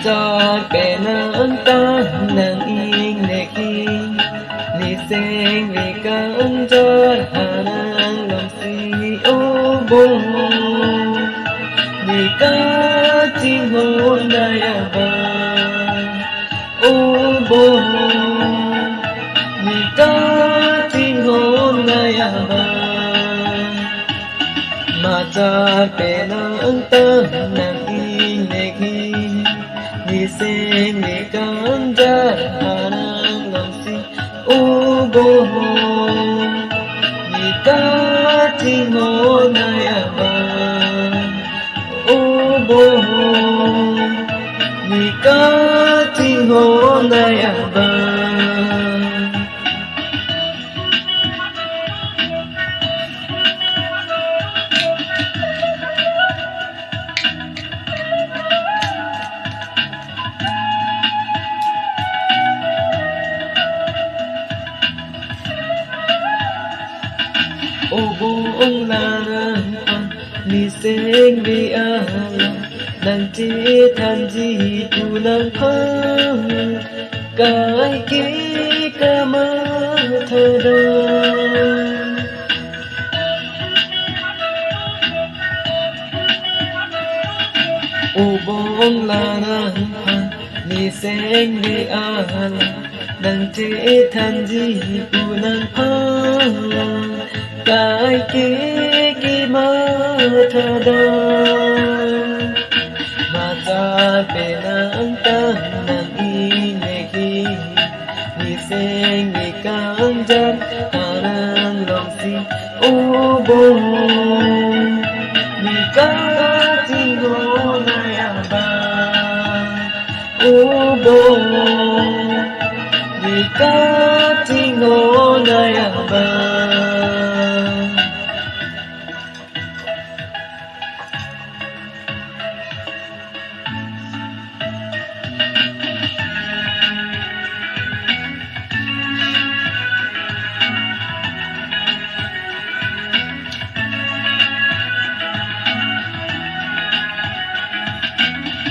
จอดเป็นน้ำตาหนังอิงเด็กอิงนี่เสียงนี่กันจอดหานางลำสีโอ้บุญนี่ก็จริงโหนได้บ้างโอ้บุญนี่ก็จริงโหนได้บ้างมาจากเป็นน้ำตาหนังอิงเด็กอิงนี่เสียงนี่กันจอดหานางลำสีโอ้บุญนี่ก็จริงโหนได้บ้างโอ้บุญนี่ก็จริงโหนได้บ้างโอ้บุญลานี่เสียงดีอานังจีทันจีตุนังพังกายกิกามาเธอเดินโอ้บุญลานี่เสียงดีอานังจีทันจีตุนังพังกายกิมาเธอเดินมาจากเป็นน้ำตาหนังอิงเด็กอิงมีเสียงมีการจับหานางลงสิโอ้บุญมีการที่โง่ในบางโอ้บุญมีการที่โง่ในบาง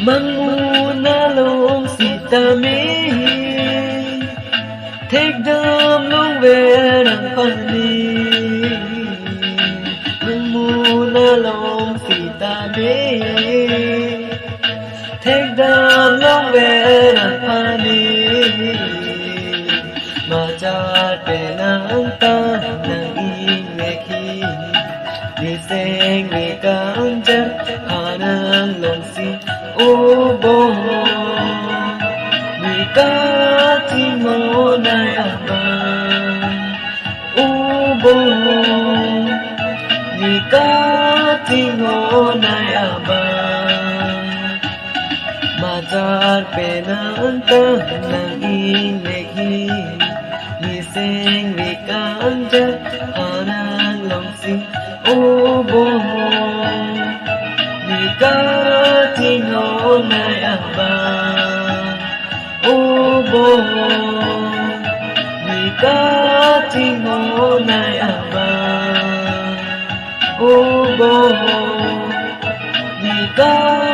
Mangunalong sitami Tegdam long verang pani Mangunalong sitami Tegdam long verang pani Majar penang ta nang ingeki Ni seng ni kanjar hanang long si ô bồ ni ca ti mo na ba ô bồ ni ca ti mo na ba ma tar pe nan ta nang in le ki ni seng ni kan ja anang long si ô bồ ni ca ti mo na ba ô bồ ni ca ti mo na ba ô bồ ni ca